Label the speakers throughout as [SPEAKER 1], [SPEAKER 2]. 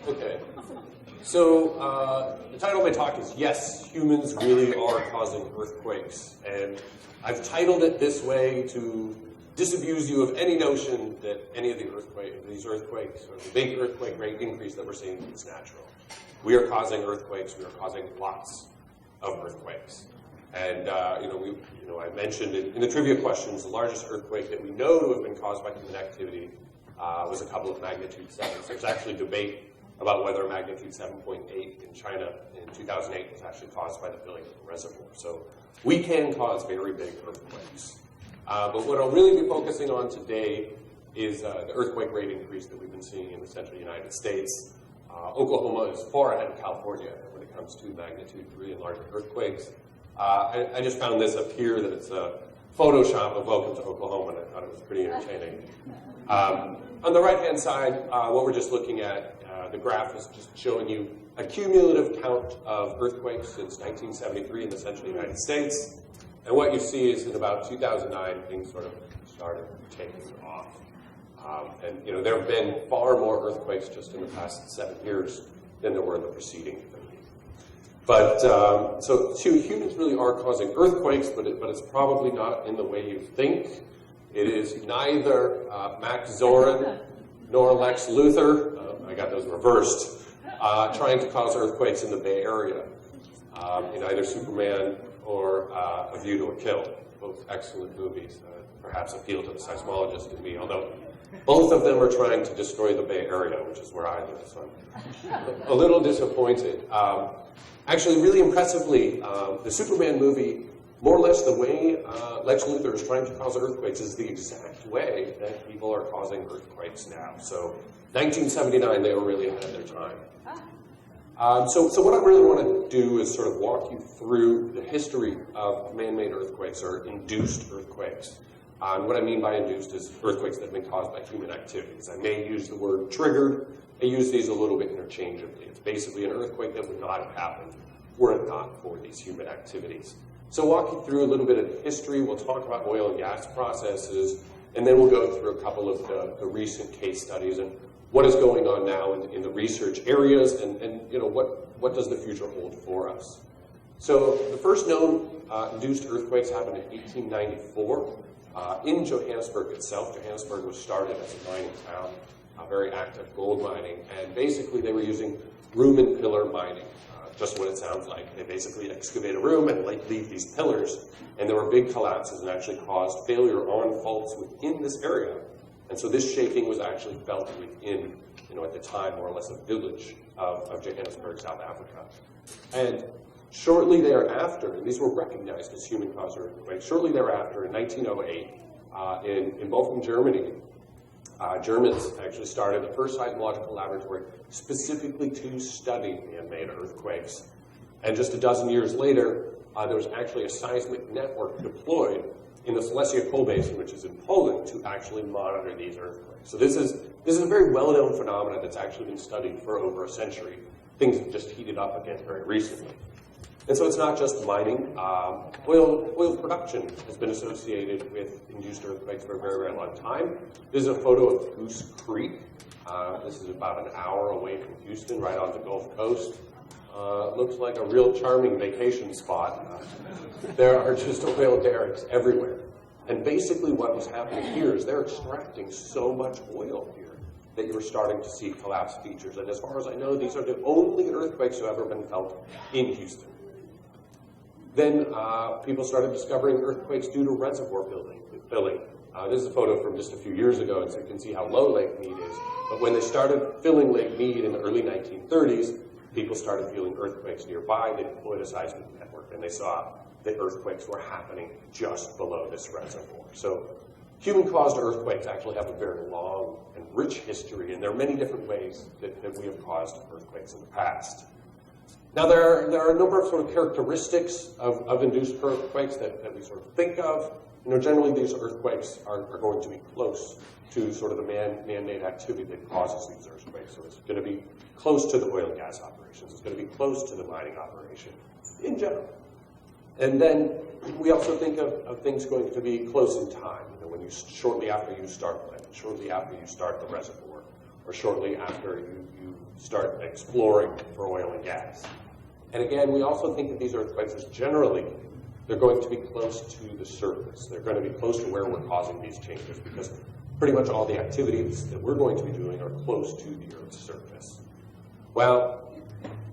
[SPEAKER 1] Okay. So the title of my talk is Yes, Humans Really Are Causing Earthquakes. And I've titled it this way to disabuse you of any notion that any of these earthquakes, or the big earthquake rate increase that we're seeing is natural. We are causing earthquakes. We are causing lots of earthquakes. And I mentioned in the trivia questions, the largest earthquake that we know to have been caused by human activity was a couple of magnitude 7s. There's actually debate about whether magnitude 7.8 in China in 2008 was actually caused by the filling of the reservoir. So we can cause very big earthquakes. But what I'll really be focusing on today is the earthquake rate increase that we've been seeing in the central United States. Oklahoma is far ahead of California when it comes to magnitude 3 and larger earthquakes. I just found this up here that it's a Photoshop of Welcome to Oklahoma, and I thought it was pretty entertaining. On the right-hand side, what we're just looking at, the graph is just showing you a cumulative count of earthquakes since 1973 in the central United States. And what you see is in about 2009, things sort of started taking off. And there have been far more earthquakes just in the past 7 years than there were in the preceding 30. But so humans really are causing earthquakes, but it's probably not in the way you think. It is neither Max Zorin nor Lex Luthor. I got those reversed. Trying to cause earthquakes in the Bay Area. In either Superman or A View to a Kill. Both excellent movies. Perhaps appeal to the seismologist in me, although both of them are trying to destroy the Bay Area, which is where I live. So I'm a little disappointed. Actually, really impressively, the Superman movie, more or less the way Lex Luthor is trying to cause earthquakes is the exact way that people are causing earthquakes now. So 1979, they were really ahead of their time. So what I really want to do is sort of walk you through the history of man-made earthquakes, or induced earthquakes. And what I mean by induced is earthquakes that have been caused by human activities. I may use the word triggered. I use these a little bit interchangeably. It's basically an earthquake that would not have happened were it not for these human activities. So walk you through a little bit of the history. We'll talk about oil and gas processes, and then we'll go through a couple of the recent case studies and what is going on now in the research areas, and what does the future hold for us. So the first known induced earthquakes happened in 1894 in Johannesburg itself. Johannesburg was started as a mining town, very active gold mining, and basically they were using room and pillar mining, just what it sounds like. They basically excavate a room and leave these pillars, and there were big collapses and actually caused failure on faults within this area. And so this shaking was actually felt within, at the time, more or less a village of Johannesburg, South Africa. And shortly thereafter, and these were recognized as human-caused earthquakes, shortly thereafter, in 1908, in Bochum, Germany, Germans actually started the first seismological laboratory specifically to study man-made earthquakes. And just a dozen years later, there was actually a seismic network deployed in the Silesia coal basin, which is in Poland, to actually monitor these earthquakes. So this is a very well-known phenomenon that's actually been studied for over a century. Things have just heated up again very recently. And so it's not just mining. Oil production has been associated with induced earthquakes for a very, very long time. This is a photo of Goose Creek. This is about an hour away from Houston, right on the Gulf Coast. Looks like a real charming vacation spot. There are just oil derricks everywhere. And basically what was happening here is they're extracting so much oil here that you're starting to see collapse features. And as far as I know, these are the only earthquakes that have ever been felt in Houston. Then people started discovering earthquakes due to reservoir filling. This is a photo from just a few years ago, and so you can see how low Lake Mead is. But when they started filling Lake Mead in the early 1930s, people started feeling earthquakes nearby. They deployed a seismic network, and they saw that earthquakes were happening just below this reservoir. So human-caused earthquakes actually have a very long and rich history, and there are many different ways that we have caused earthquakes in the past. Now, there are a number of sort of characteristics of induced earthquakes that we sort of think of. Generally these earthquakes are going to be close to sort of the man-made activity that causes these earthquakes. So it's going to be close to the oil and gas operations. It's going to be close to the mining operation in general. And then we also think of things going to be close in time. When shortly after you start the reservoir, or shortly after you start exploring for oil and gas. And again, we also think that these earthquakes is generally, they're going to be close to the surface. They're going to be close to where we're causing these changes because pretty much all the activities that we're going to be doing are close to the Earth's surface. Well,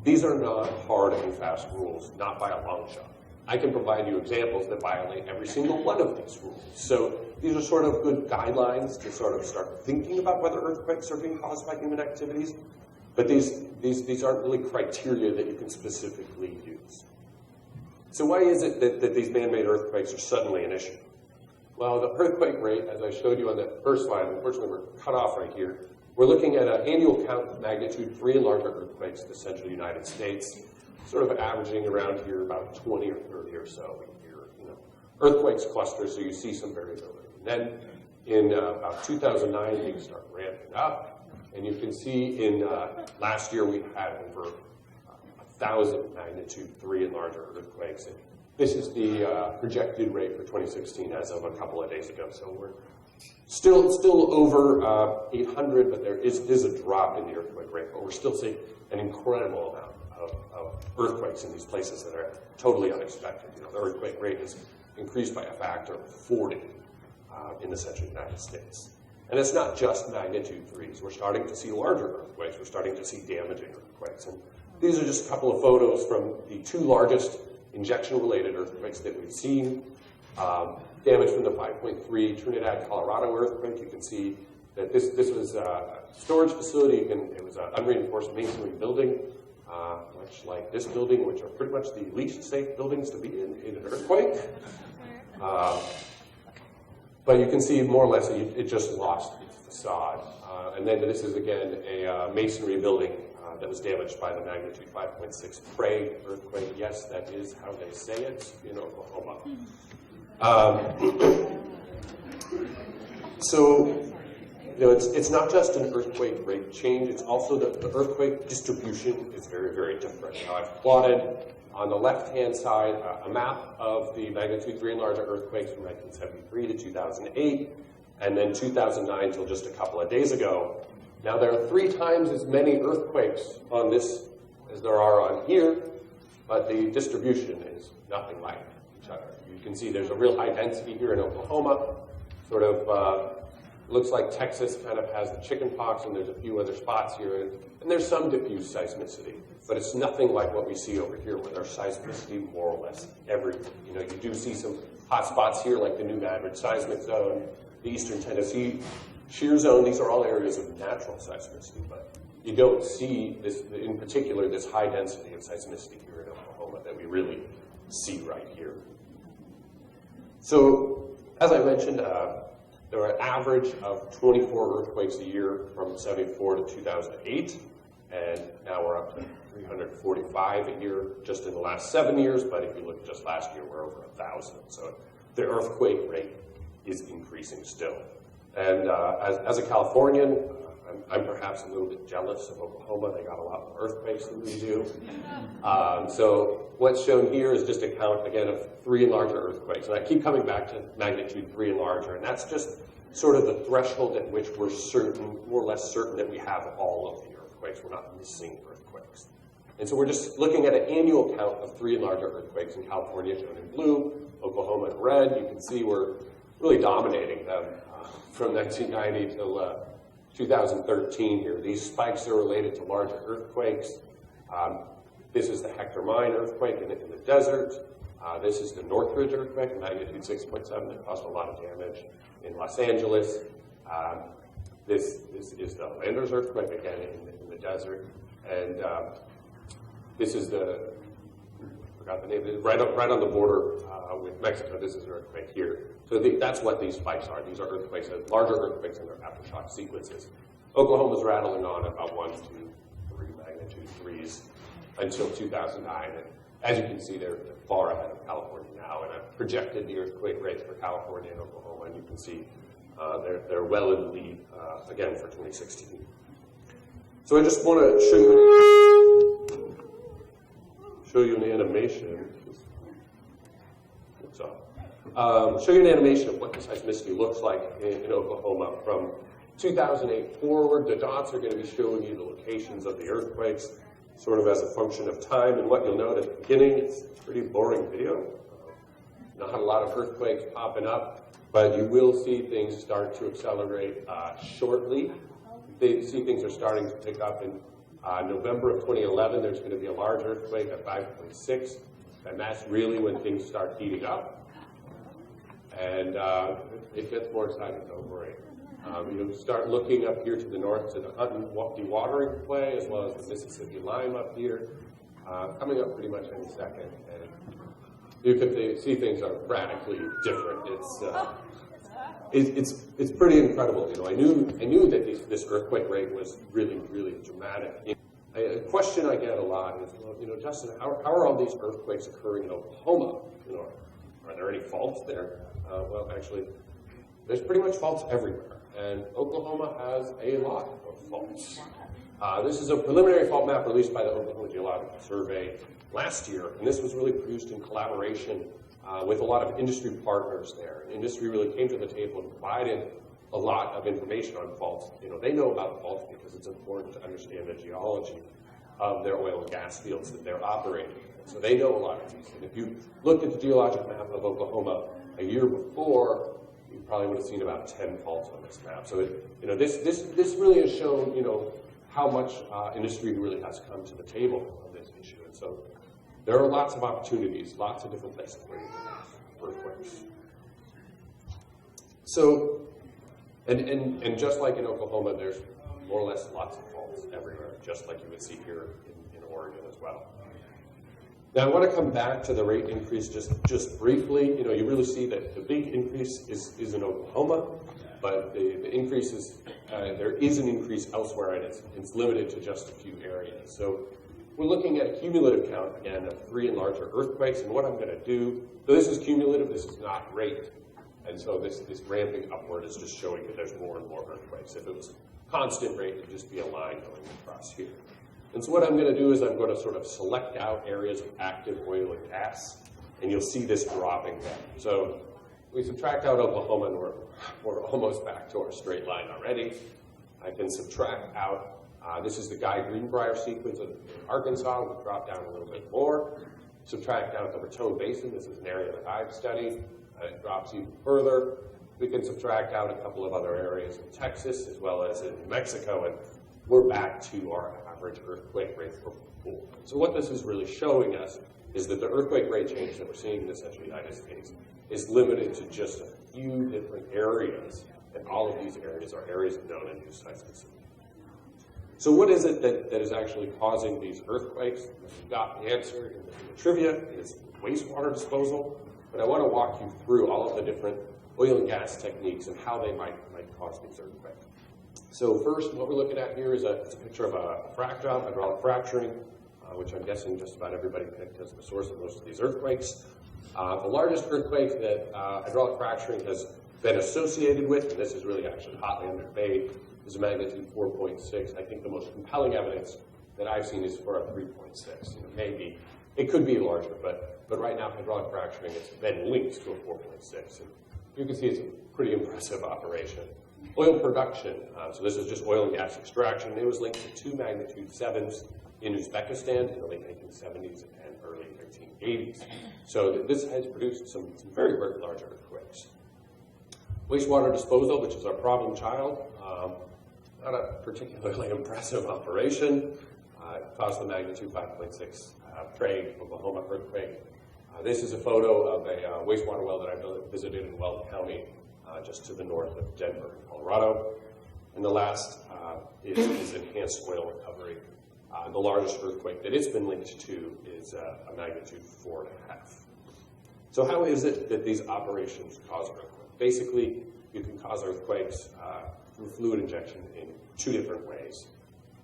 [SPEAKER 1] these are not hard and fast rules, not by a long shot. I can provide you examples that violate every single one of these rules. So these are sort of good guidelines to sort of start thinking about whether earthquakes are being caused by human activities. But these aren't really criteria that you can specifically use. So why is it that these man-made earthquakes are suddenly an issue? Well, the earthquake rate, as I showed you on that first slide, unfortunately we're cut off right here. We're looking at an annual count of magnitude 3 and larger earthquakes in the central United States, sort of averaging around here about 20 or 30 or so a year. Earthquakes cluster, so you see some variability. And then in about 2009, things start ramping up. And you can see in last year we had over 1,000 magnitude 3 and larger earthquakes. And this is the projected rate for 2016 as of a couple of days ago. So we're still over 800, but there is a drop in the earthquake rate. But we're still seeing an incredible amount of earthquakes in these places that are totally unexpected. The earthquake rate has increased by a factor of 40 in the central United States. And it's not just magnitude 3s. We're starting to see larger earthquakes. We're starting to see damaging earthquakes. And these are just a couple of photos from the 2 largest injection-related earthquakes that we've seen. Damage from the 5.3 Trinidad, Colorado earthquake. You can see that this was a storage facility. It was an unreinforced masonry building, much like this building, which are pretty much the least safe buildings to be in an earthquake. But you can see more or less it just lost its facade. And then this is, again, a masonry building that was damaged by the magnitude 5.6 Prague earthquake. Yes, that is how they say it in Oklahoma. So, it's not just an earthquake rate change. It's also the earthquake distribution is very, very different. Now, I've plotted on the left-hand side a map of the magnitude 3 and larger earthquakes from 1973 to 2008, and then 2009 until just a couple of days ago. Now, there are 3 times as many earthquakes on this as there are on here, but the distribution is nothing like each other. You can see there's a real high density here in Oklahoma. Sort of looks like Texas kind of has the chicken pox, and there's a few other spots here, and there's some diffuse seismicity. But it's nothing like what we see over here where there's seismicity more or less everywhere. You do see some hot spots here like the New Madrid seismic zone, the eastern Tennessee shear zone. These are all areas of natural seismicity, but you don't see this, in particular, this high density of seismicity here in Oklahoma that we really see right here. So, as I mentioned, there were an average of 24 earthquakes a year from 1974 to 2008, and now we're up to 345 a year just in the last 7 years, but if you look just last year, we're over 1,000. So the earthquake rate is increasing still. And as a Californian, I'm perhaps a little bit jealous of Oklahoma. They got a lot more earthquakes than we do. So what's shown here is just a count, again, of 3 and larger earthquakes. And I keep coming back to magnitude 3 and larger, and that's just sort of the threshold at which we're certain, more or less certain, that we have all of the earthquakes. We're not missing earthquakes. And so we're just looking at an annual count of 3 and larger earthquakes in California, shown in blue, Oklahoma in red. You can see we're really dominating them from 1990 till 2013 here. These spikes are related to larger earthquakes. This is the Hector Mine earthquake in the desert. This is the Northridge earthquake, magnitude 6.7, that caused a lot of damage in Los Angeles. This is the Landers earthquake, again, in the desert. And this is I forgot the name, right on the border with Mexico. This is an earthquake here. So that's what these spikes are. These are earthquakes, larger earthquakes in their aftershock sequences. Oklahoma's rattling on about 1, 2, 3 magnitude 3s until 2009. And as you can see, they're far ahead of California now. And I've projected the earthquake rates for California and Oklahoma, and you can see they're well in the lead, again, for 2016. So I just want to show you an animation. Show you an animation of what the seismicity looks like in Oklahoma from 2008 forward, the dots are going to be showing you the locations of the earthquakes, sort of as a function of time. And what you'll note at the beginning, it's a pretty boring video. Not a lot of earthquakes popping up, but you will see things start to accelerate shortly. You see things are starting to pick up in November of 2011. There's going to be a large earthquake at 5.6, and that's really when things start heating up. And it gets more exciting, don't worry. You start looking up here to the north to the Hutton dewatering play, as well as the Mississippi Lime up here, coming up pretty much any second. And you can see things are radically different. It's pretty incredible. You know, I knew that this earthquake rate was really, really dramatic. A question I get a lot is, well, you know, Justin, how are all these earthquakes occurring in Oklahoma? You know, are there any faults there? Well, actually, there's pretty much faults everywhere, and Oklahoma has a lot of faults. This is a preliminary fault map released by the Oklahoma Geological Survey last year, and this was really produced in collaboration with a lot of industry partners there. And industry really came to the table and provided a lot of information on faults. You know, they know about faults because it's important to understand the geology of their oil and gas fields that they're operating in. So they know a lot of these. And if you looked at the geologic map of Oklahoma a year before, you probably would have seen about 10 faults on this map. So you know, this really has shown, you know, how much industry really has come to the table on this issue. And so there are lots of opportunities, lots of different places where you can have earthquakes. So, and just like in Oklahoma, there's more or less lots of faults everywhere, just like you would see here in Oregon as well. Now, I want to come back to the rate increase just briefly. You know, you really see that the big increase is in Oklahoma, but the increase is, there is an increase elsewhere, and it's limited to just a few areas. So we're looking at a cumulative count, again, of 3 and larger earthquakes, and what I'm going to do, so this is cumulative, this is not rate, and so this ramping upward is just showing that there's more and more earthquakes. If it was constant rate, it'd just be a line going across here. And so what I'm going to do is I'm going to sort of select out areas of active oil and gas, and you'll see this dropping down. So we subtract out Oklahoma, and we're almost back to our straight line already. I can subtract out, this is the Guy-Greenbrier sequence in Arkansas. We'll drop down a little bit more. Subtract out the Raton Basin. This is an area that I've studied. It drops even further. We can subtract out a couple of other areas in Texas as well as in New Mexico, and we're back to our average earthquake rate for pool. So what this is really showing us is that the earthquake rate change that we're seeing in the Central United States is limited to just a few different areas, and all of these areas are areas of known induced seismicity. So what is it that is actually causing these earthquakes? We've got the answer in the trivia. It's wastewater disposal, but I want to walk you through all of the different oil and gas techniques and how they might cause these earthquakes. So first, what we're looking at here is a picture of a frac job, hydraulic fracturing, which I'm guessing just about everybody picked as the source of most of these earthquakes. The largest earthquake that hydraulic fracturing has been associated with, and this is really actually hotly under debate, is a magnitude 4.6. I think the most compelling evidence that I've seen is for a 3.6. You know, maybe it could be larger, but right now hydraulic fracturing has been linked to a 4.6. And you can see it's a pretty impressive operation. Oil production, so this is just oil and gas extraction. It was linked to 2 magnitude 7s in Uzbekistan in the late 1970s and early 1980s. So this has produced some very, very large earthquakes. Wastewater disposal, which is our problem child, not a particularly impressive operation. It caused the magnitude 5.6 Prague, Oklahoma earthquake. This is a photo of a wastewater well that I visited in Weld County, just to the north of Denver, Colorado. And the last is enhanced oil recovery. The largest earthquake that it's been linked to is a magnitude 4.5. So how is it that these operations cause earthquakes? Basically, you can cause earthquakes through fluid injection in 2 different ways.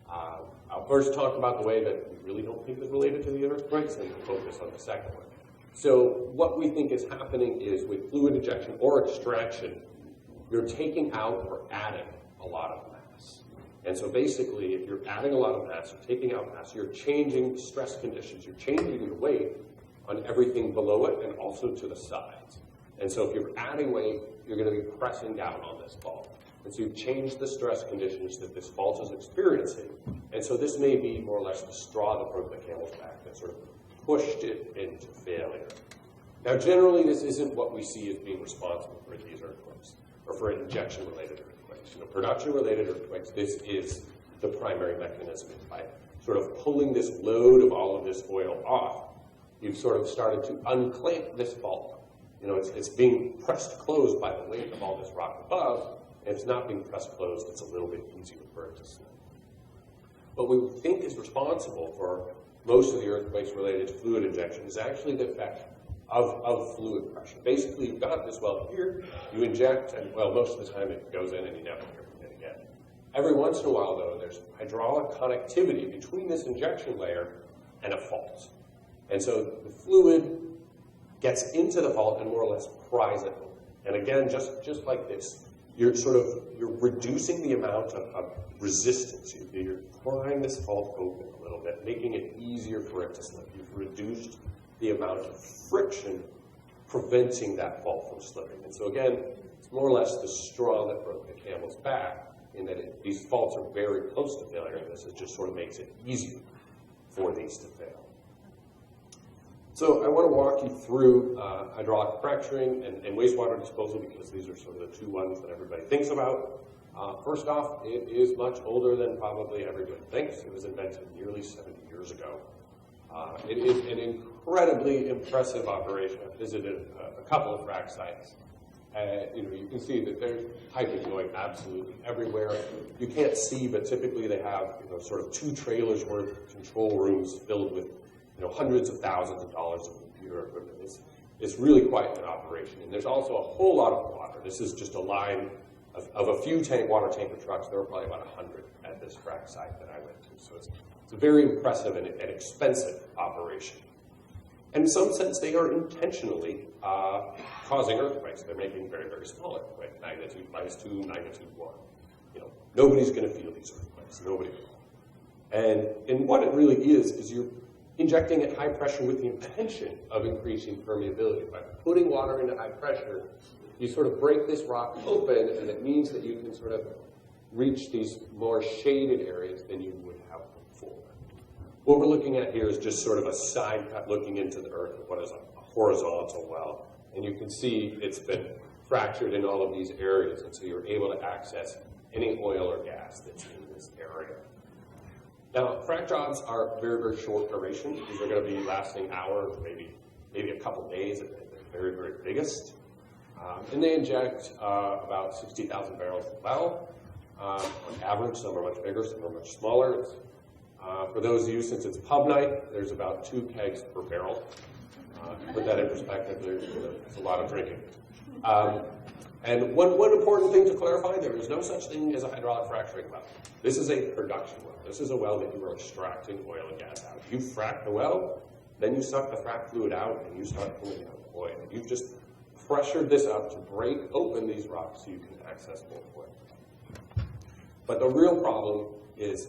[SPEAKER 1] I'll first talk about the way that we really don't think is related to the earthquakes, and we'll focus on the second one. So what we think is happening is with fluid injection or extraction, you're taking out or adding a lot of mass. And so basically, if you're adding a lot of mass, you're taking out mass, you're changing stress conditions, you're changing your weight on everything below it and also to the sides. And so if you're adding weight, you're going to be pressing down on this ball. And so you've changed the stress conditions that this fault is experiencing. And so this may be more or less the straw that broke the camel's back, that sort of pushed it into failure. Now, generally, this isn't what we see as being responsible for these earthquakes, or for injection-related earthquakes. Production-related earthquakes, this is the primary mechanism. By sort of pulling this load of all of this oil off, you've sort of started to unclamp this fault. It's being pressed closed by the weight of all this rock above, and it's not being pressed closed. It's a little bit easier for it to slip. What we think is responsible for most of the earthquakes related to fluid injection is actually the effect of fluid pressure. Basically, you've got this well here, you inject, and well, most of the time it goes in and you never hear from it again. Every once in a while, though, there's hydraulic connectivity between this injection layer and a fault. And so the fluid gets into the fault and more or less pries it open. And again, just like this, you're reducing the amount of resistance. You're prying this fault open a little bit, making it easier for it to slip. You've reduced the amount of friction preventing that fault from slipping. And so again, it's more or less the straw that broke the camel's back, in that these faults are very close to failure, and this just sort of makes it easier for these to fail. So I want to walk you through hydraulic fracturing and wastewater disposal, because these are sort of the two ones that everybody thinks about. First off, it is much older than probably everybody thinks. It was invented nearly 70 years ago. It is an incredibly impressive operation. I've visited a couple of frac sites. You can see that there's piping going absolutely everywhere. You can't see, but typically they have sort of 2 trailers worth of control rooms filled with hundreds of thousands of dollars of computer equipment. It's really quite an operation. And there's also a whole lot of water. This is just a line of a few water tanker trucks. There were probably about 100 at this frac site that I went to. So it's a very impressive and expensive operation. And in some sense, they are intentionally causing earthquakes. They're making very, very small earthquakes, magnitude -2, magnitude 1. Nobody's going to feel these earthquakes. Nobody will. And what it really is you're injecting at high pressure with the intention of increasing permeability. By putting water into high pressure, you sort of break this rock open, and it means that you can sort of reach these more shaded areas than you would have before. What we're looking at here is just sort of a side cut looking into the earth of what is a horizontal well. And you can see it's been fractured in all of these areas, and so you're able to access any oil or gas that's in this area. Now, frac jobs are very, very short duration. These are going to be lasting hours, maybe a couple days at the very, very biggest. And they inject about 60,000 barrels a well. On average, some are much bigger, some are much smaller. For those of you, since it's pub night, there's about 2 kegs per barrel. To put that in perspective, there's a lot of drinking. And one important thing to clarify, there is no such thing as a hydraulic fracturing well. This is a production well. This is a well that you are extracting oil and gas out. You frack the well, then you suck the frac fluid out, and you start pulling out the oil. You've just pressured this up to break open these rocks so you can access more oil. But the real problem is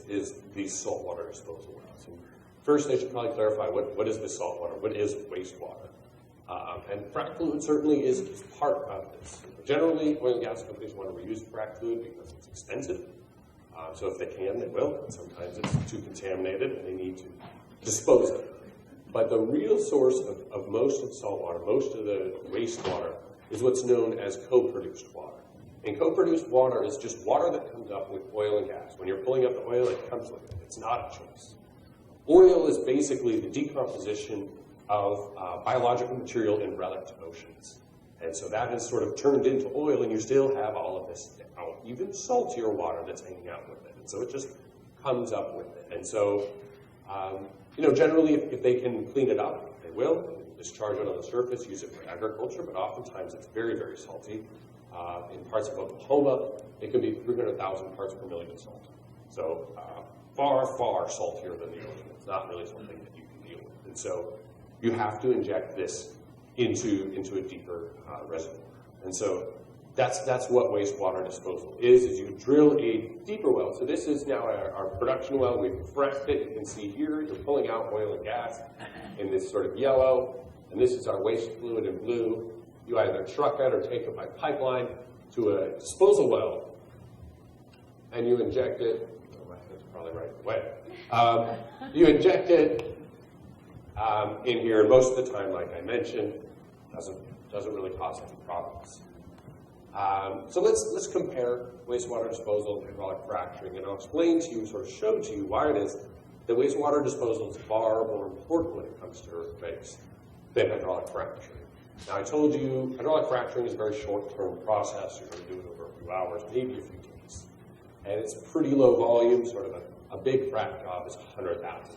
[SPEAKER 1] these saltwater disposal wells. And first, I should probably clarify what is this saltwater? What is wastewater? And frac fluid certainly is part of this. Generally, oil and gas companies want to reuse frac fluid because it's expensive. So if they can, they will. And sometimes it's too contaminated and they need to dispose of it. But the real source of most of the saltwater, most of the wastewater, is what's known as co-produced water. And co-produced water is just water that comes up with oil and gas. When you're pulling up the oil, it comes with it. It's not a choice. Oil is basically the decomposition of biological material in relic oceans. And so that has sort of turned into oil, and you still have all of this even saltier water that's hanging out with it. And so it just comes up with it. And so, generally, if they can clean it up, they will. Discharge it on the surface, use it for agriculture, but oftentimes it's very, very salty. In parts of Oklahoma, it can be 300,000 parts per million salt. So far, far saltier than the ocean. It's not really something that you can deal with. And so you have to inject this into a deeper reservoir. And so that's what wastewater disposal is you drill a deeper well. So this is now our production well. We've fracked it. You can see here, you're pulling out oil and gas in this sort of yellow. And this is our waste fluid in blue. You either truck it or take it by pipeline to a disposal well. and you inject it, oh, that's probably right away. You inject it in here, and most of the time, like I mentioned, doesn't really cause any problems. So let's compare wastewater disposal and hydraulic fracturing, and I'll explain to you, sort of show to you why it is that wastewater disposal is far more important when it comes to earthquakes than hydraulic fracturing. Now, I told you hydraulic fracturing is a very short-term process. You're going to do it over a few hours, maybe a few days. And it's pretty low volume, sort of a big frac job is 100,000 barrels.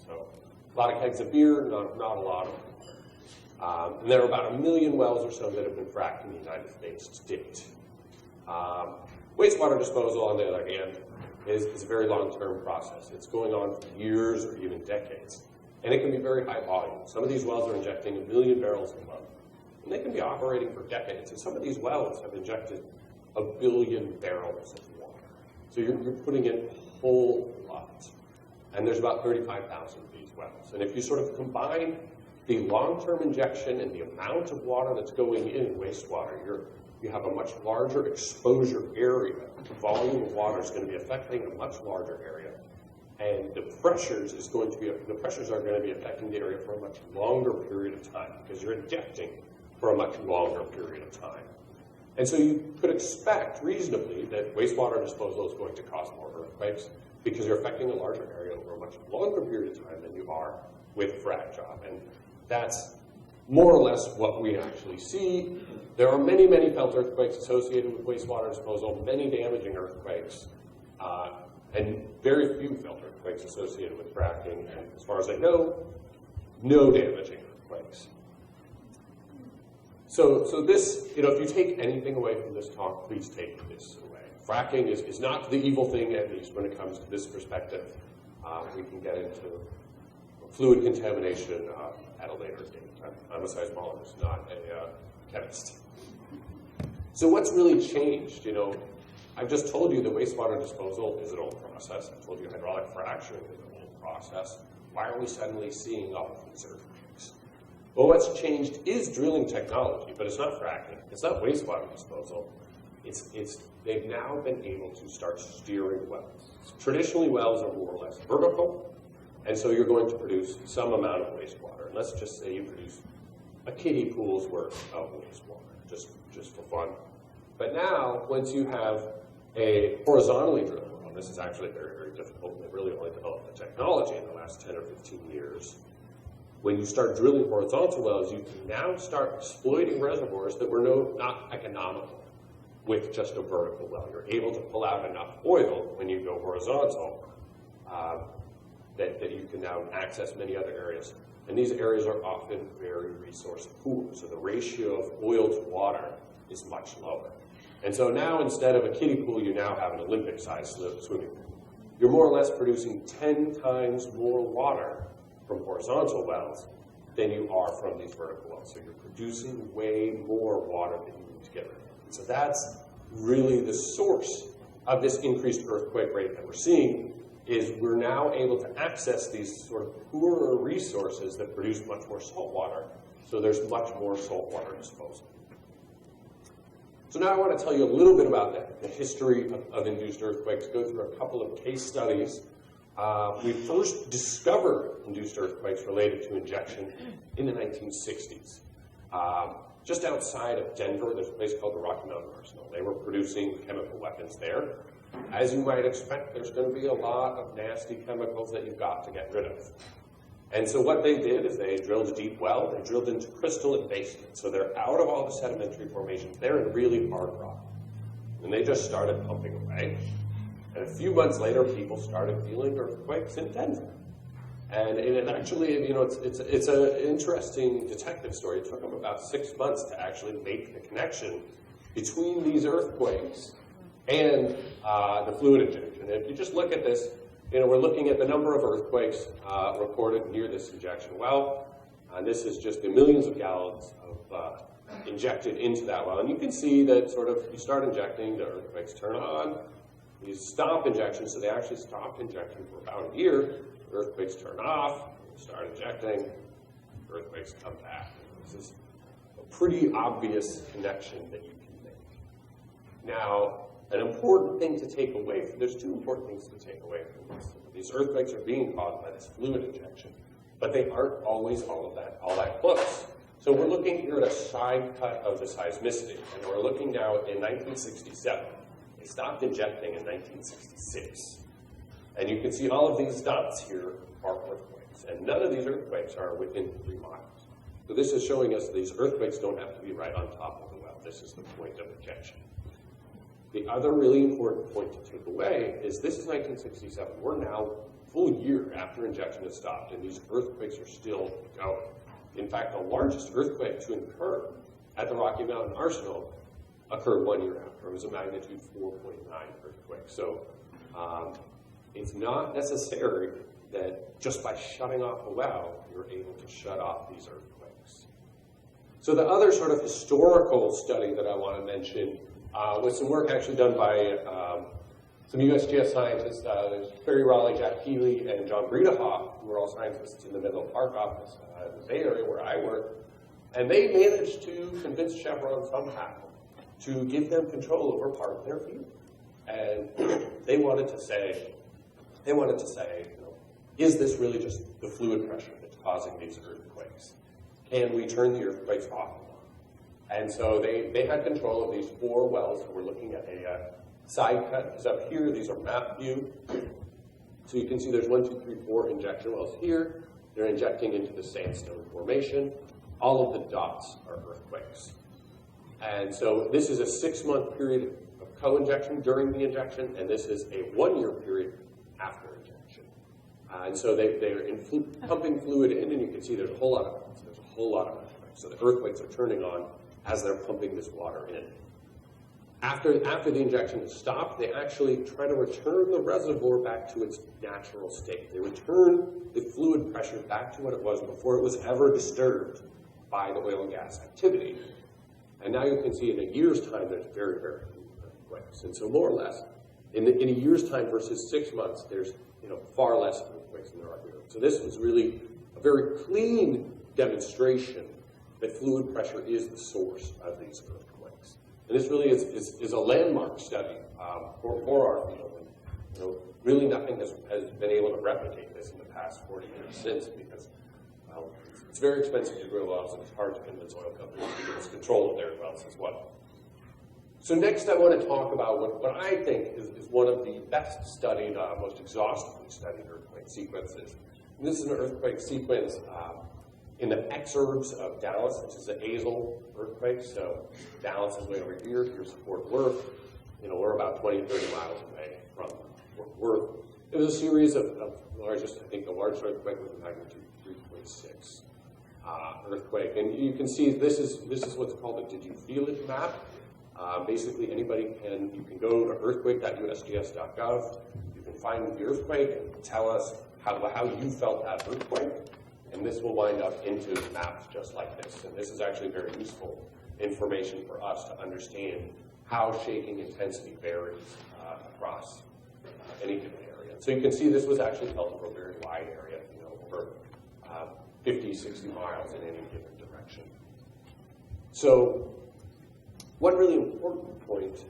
[SPEAKER 1] So a lot of kegs of beer, not a lot of them. And there are about 1 million wells or so that have been fracked in the United States to date. Wastewater disposal, on the other hand, is a very long-term process. It's going on for years or even decades. And it can be very high volume. Some of these wells are injecting 1 million barrels a month. And they can be operating for decades. And some of these wells have injected 1 billion barrels of water. So you're putting in a whole lot. And there's about 35,000 of these wells. And if you sort of combine the long-term injection and the amount of water that's going in wastewater, you have a much larger exposure area. The volume of water is going to be affecting a much larger area. And the pressures are going to be affecting the area for a much longer period of time because you're injecting for a much longer period of time. And so you could expect reasonably that wastewater disposal is going to cause more earthquakes because you're affecting a larger area over a much longer period of time than you are with a frac job. And that's more or less what we actually see. There are many, many fault earthquakes associated with wastewater disposal, many damaging earthquakes, and very few fault earthquakes associated with fracking. And as far as I know, no damaging earthquakes. So this, if you take anything away from this talk, please take this away. Fracking is not the evil thing, at least when it comes to this perspective. We can get into fluid contamination at a later date. I'm a seismologist, not a chemist. So what's really changed? I've just told you that wastewater disposal is an old process. I told you hydraulic fracturing is an old process. Why are we suddenly seeing all of these earthquakes? Well, what's changed is drilling technology, but it's not fracking. It's not wastewater disposal. They've now been able to start steering wells. Traditionally, wells are more or less vertical, and so you're going to produce some amount of wastewater. And let's just say you produce a kiddie pool's worth of wastewater, just for fun. But now, once you have a horizontally drilled well, and this is actually very, very difficult, and they've really only developed the technology in the last 10 or 15 years. When you start drilling horizontal wells, you can now start exploiting reservoirs that were not economical with just a vertical well. You're able to pull out enough oil when you go horizontal that you can now access many other areas. And these areas are often very resource poor, so the ratio of oil to water is much lower. And so now, instead of a kiddie pool, you now have an Olympic-sized swimming pool. You're more or less producing 10 times more water from horizontal wells than you are from these vertical wells. So you're producing way more water than you need to get rid of. And so that's really the source of this increased earthquake rate that we're seeing, is we're now able to access these sort of poorer resources that produce much more salt water. So there's much more saltwater disposal. So now I want to tell you a little bit about the history of induced earthquakes, go through a couple of case studies. We first discovered induced earthquakes related to injection in the 1960s. Just outside of Denver, there's a place called the Rocky Mountain Arsenal. They were producing chemical weapons there. As you might expect, there's going to be a lot of nasty chemicals that you've got to get rid of. And so what they did is they drilled a deep well. They drilled into crystalline basement. So they're out of all the sedimentary formations. They're in really hard rock. And they just started pumping away. And a few months later, people started feeling earthquakes in Denver. And it actually, it's an interesting detective story. It took them about 6 months to actually make the connection between these earthquakes and the fluid injection. And if you just look at this, we're looking at the number of earthquakes recorded near this injection well. And this is just the millions of gallons of injected into that well. And you can see that sort of you start injecting, the earthquakes turn on. You stop injection, so they actually stopped injecting for about a year. Earthquakes turn off, you start injecting, earthquakes come back. This is a pretty obvious connection that you can make. Now, An important thing to take away, there's two important things to take away from this. These earthquakes are being caused by this fluid injection, but they aren't always all that close. So we're looking here at a side cut of the seismicity, and we're looking now in 1967. They stopped injecting in 1966. And you can see all of these dots here are earthquakes, and none of these earthquakes are within 3 miles. So this is showing us these earthquakes don't have to be right on top of the well. This is the point of injection. The other really important point to take away is this is 1967. We're now a full year after injection has stopped, and these earthquakes are still going. In fact, the largest earthquake to occur at the Rocky Mountain Arsenal occurred 1 year after. It was a magnitude 4.9 earthquake. So it's not necessary that just by shutting off a well, you're able to shut off these earthquakes. So the other sort of historical study that I want to mention was some work actually done by some USGS scientists. There's Barry Raleigh, Jack Healy, and John Bredehoff, who are all scientists in the Menlo Park office in the Bay Area where I work. And they managed to convince Chevron somehow to give them control over part of their field. And they wanted to say, you know, is this really just the fluid pressure that's causing these earthquakes? Can we turn the earthquakes off and on? And so they had control of these 4 wells. So we're looking at a side cut is up here. These are map view. So you can see there's 1, 2, 3, 4 injection wells here. They're injecting into the sandstone formation. All of the dots are earthquakes. And so this is a 6-month period of co-injection during the injection, and this is a 1-year period after injection. And so they're pumping fluid in, and you can see there's a whole lot of earthquakes. So the earthquakes are turning on as they're pumping this water in. After the injection is stopped, they actually try to return the reservoir back to its natural state. They return the fluid pressure back to what it was before it was ever disturbed by the oil and gas activity. And now you can see in a year's time, there's very, very few earthquakes. And so more or less, in a year's time versus 6 months, there's far less earthquakes than there are here. So this was really a very clean demonstration that fluid pressure is the source of these earthquakes. And this really is a landmark study for our field. And, really nothing has been able to replicate this in the past 40 years since, because it's very expensive to drill wells, and it's hard to convince oil companies to give us control of their wells as well. So next I want to talk about what I think is one of the best studied, most exhaustively studied earthquake sequences. And this is an earthquake sequence in the exurbs of Dallas, which is the Azle earthquake. So Dallas is way over here. Here's Fort Worth. We're about 20, 30 miles away from Fort Worth. It was a series of the largest earthquake with a magnitude 3.6 earthquake. And you can see this is what's called a did you feel it map. Basically, you can go to earthquake.usgs.gov. You can find the earthquake and tell us how you felt that earthquake. And this will wind up into maps just like this. And this is actually very useful information for us to understand how shaking intensity varies across any given area. So you can see this was actually felt over a very wide area, over 50, 60 miles in any given direction. So one really important point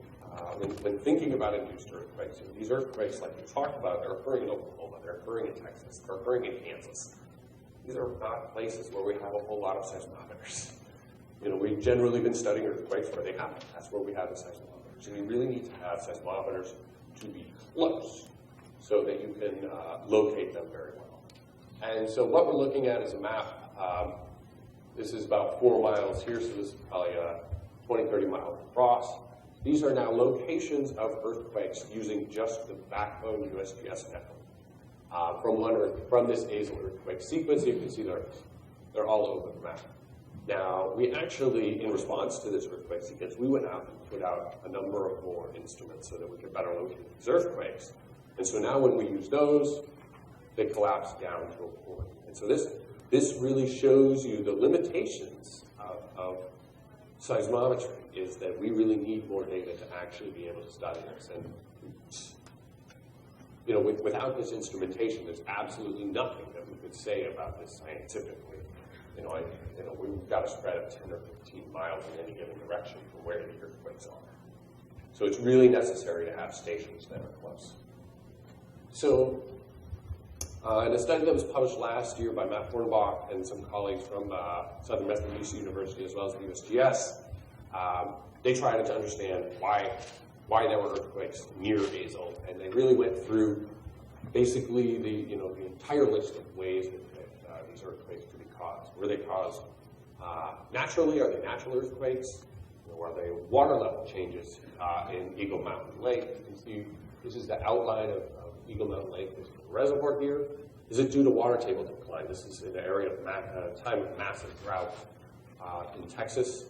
[SPEAKER 1] when thinking about induced earthquakes, these earthquakes, like we talked about, they're occurring in Oklahoma, they're occurring in Texas, they're occurring in Kansas. These are not places where we have a whole lot of seismometers. We've generally been studying earthquakes where they happen. That's where we have the seismometers. And you really need to have seismometers to be close so that you can locate them very well. And so what we're looking at is a map. This is about 4 miles here, so this is probably 20, 30 miles across. These are now locations of earthquakes using just the backbone USGS network. From this Azle earthquake sequence, you can see they're all over the map. Now, we actually, in response to this earthquake sequence, we went out and put out a number of more instruments so that we could better locate these earthquakes. And so now when we use those, they collapse down to a point. And so this really shows you the limitations of seismometry, is that we really need more data to actually be able to study this. And without this instrumentation, there's absolutely nothing that we could say about this scientifically. We've got a spread of 10 or 15 miles in any given direction from where the earthquakes are. So it's really necessary to have stations that are close. So in a study that was published last year by Matt Hornbach and some colleagues from Southern Methodist University as well as the USGS, they tried to understand why there were earthquakes near Basel, and they really went through basically the entire list of ways that these earthquakes could be caused. Were they caused naturally? Are they natural earthquakes? Are they water level changes in Eagle Mountain Lake? You can see this is the outline of Eagle Mountain Lake. There's a reservoir here. Is it due to water table decline? This is in the area of time of massive drought in Texas.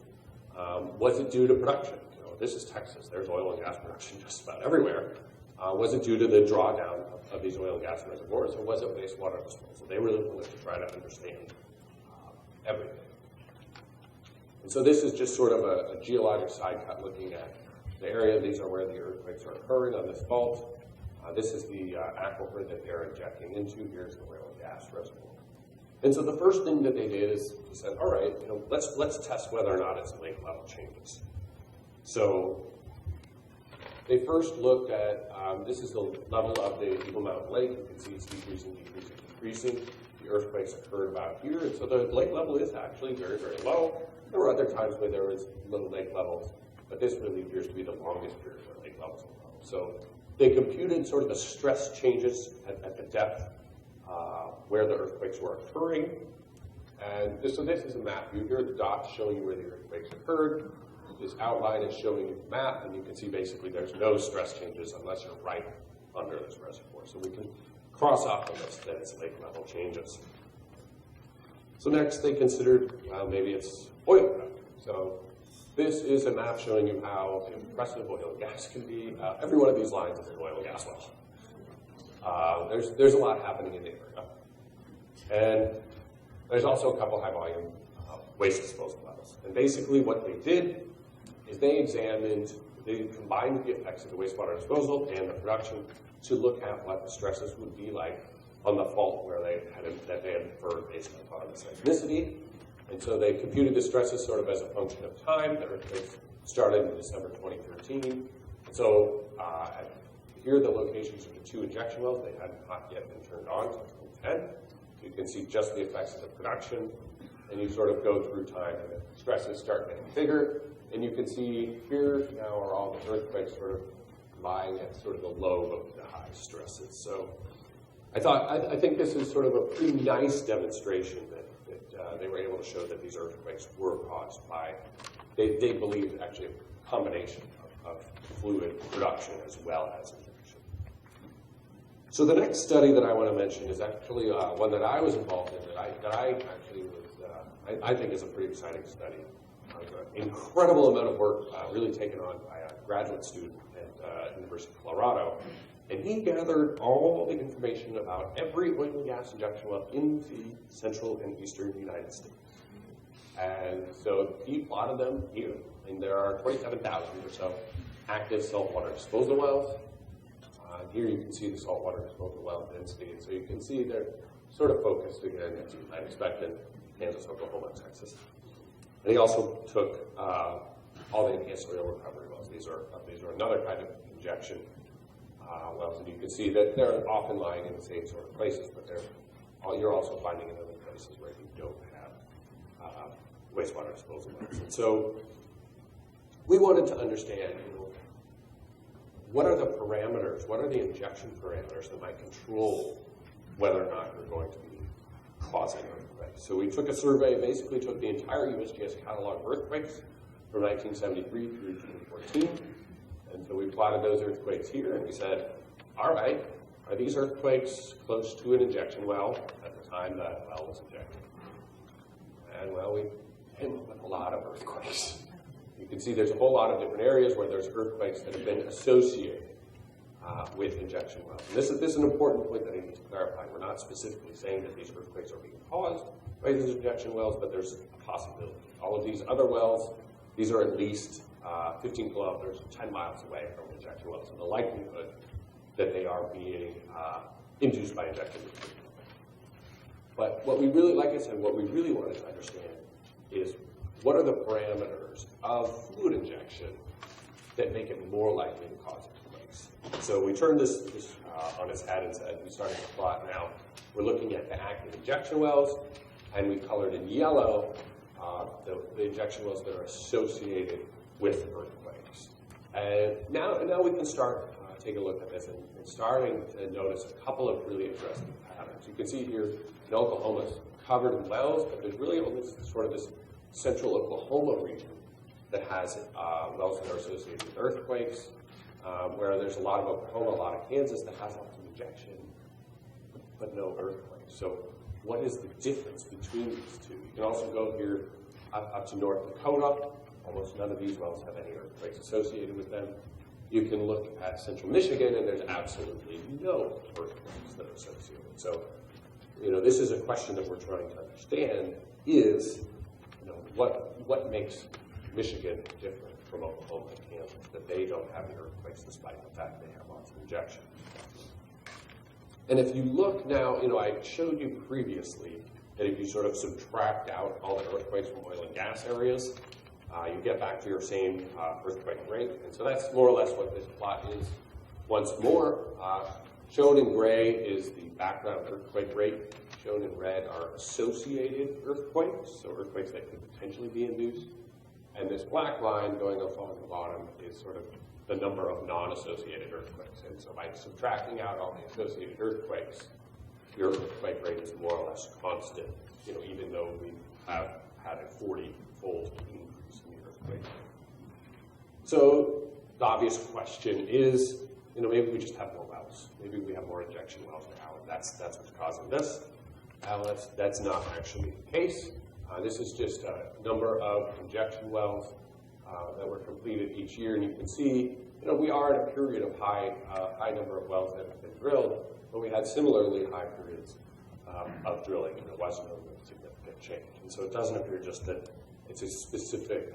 [SPEAKER 1] Was it due to production? This is Texas. There's oil and gas production just about everywhere. Was it due to the drawdown of these oil and gas reservoirs, or was it wastewater disposal? They really wanted to try to understand everything. And so this is just sort of a geologic side cut looking at the area. These are where the earthquakes are occurring on this fault. This is the aquifer that they're injecting into. Here's the oil and gas reservoir. And so the first thing that they did is they said, all right, let's test whether or not it's lake level changes. So they first looked at, this is the level of the Eagle Mountain Lake. You can see it's decreasing, decreasing, decreasing. The earthquakes occurred about here, and so the lake level is actually very, very low. There were other times where there was low lake levels, but this really appears to be the longest period where lake levels are low. So they computed sort of the stress changes at the depth where the earthquakes were occurring. And so this is a map view. Here are the dots showing you where the earthquakes occurred. This outline is showing you the map, and you can see basically there's no stress changes unless you're right under this reservoir. So we can cross off the list that it's lake level changes. So next they considered, well, maybe it's oil production. So this is a map showing you how impressive oil and gas can be. Every one of these lines is an oil and gas well. There's a lot happening in the area. And there's also a couple high volume waste disposal wells. And basically what they did is they combined the effects of the wastewater disposal and the production to look at what the stresses would be like on the fault where they had inferred based upon the seismicity. And so they computed the stresses sort of as a function of time. The earthquakes started in December 2013. And so here are the locations of the 2 injection wells. They had not yet been turned on until 2010. So you can see just the effects of the production. And you sort of go through time, and the stresses start getting bigger. And you can see here now are all the earthquakes sort of lying at sort of the low of the high stresses. So I think this is sort of a pretty nice demonstration that they were able to show that these earthquakes were caused by, they believe, actually a combination of fluid production as well as injection. So the next study that I want to mention is actually one that I was involved in that I actually was, I think is a pretty exciting study. An incredible amount of work really taken on by a graduate student at University of Colorado. And he gathered all the information about every oil and gas injection well in the central and eastern United States. And so he plotted them here. And there are 27,000 or so active saltwater disposal wells. Here you can see the saltwater disposal well density. And so you can see they're sort of focused, again, as you might expect, in Kansas, Oklahoma, and Texas. And he also took all the enhanced oil recovery wells. These are another kind of injection wells, and you can see that they're often lying in the same sort of places, but you're also finding in other places where you don't have wastewater disposal wells. And so we wanted to understand, what are the parameters, what are the injection parameters that might control whether or not you're going to be causing earthquakes. So we took a survey, basically took the entire USGS catalog of earthquakes from 1973 through 2014. And so we plotted those earthquakes here, and we said, all right, are these earthquakes close to an injection well at the time that well was injected? And well, we ended with a lot of earthquakes. You can see there's a whole lot of different areas where there's earthquakes that have been associated with injection wells. And this is an important point that I need to clarify. We're not specifically saying that these earthquakes are being caused by these injection wells, but there's a possibility. All of these other wells, these are at least 15 kilometers, 10 miles away from injection wells, and the likelihood that they are being induced by injection. But what we really, like I said, what we really wanted to understand is what are the parameters of fluid injection that make it more likely to cause earthquakes. So we turned this on its head and said, we started to plot now. We're looking at the active injection wells, and we colored in yellow the injection wells that are associated with earthquakes. And now we can start taking a look at this and starting to notice a couple of really interesting patterns. You can see here in Oklahoma it's covered in wells, but there's really only sort of this central Oklahoma region that has wells that are associated with earthquakes, where there's a lot of Oklahoma, a lot of Kansas that has lots of injection, but no earthquakes. So what is the difference between these two? You can also go here up to North Dakota. Almost none of these wells have any earthquakes associated with them. You can look at central Michigan, and there's absolutely no earthquakes that are associated. So, this is a question that we're trying to understand is, what makes Michigan different from Oklahoma and Kansas, that they don't have the earthquakes despite the fact they have lots of injection. And if you look now, I showed you previously that if you sort of subtract out all the earthquakes from oil and gas areas, you get back to your same earthquake rate. And so that's more or less what this plot is. Once more, shown in gray is the background earthquake rate. Shown in red are associated earthquakes, so earthquakes that could potentially be induced. And this black line going up on the bottom is sort of the number of non-associated earthquakes. And so by subtracting out all the associated earthquakes, your earthquake rate is more or less constant, even though we have had a 40-fold increase in the earthquake rate. So the obvious question is, maybe we just have more wells. Maybe we have more injection wells now, and that's what's causing this. That's not actually the case. This is just a number of injection wells that were completed each year, and you can see, we are in a period of high number of wells that have been drilled, but we had similarly high periods of drilling, and there wasn't a significant change. And so it doesn't appear just that it's a specific,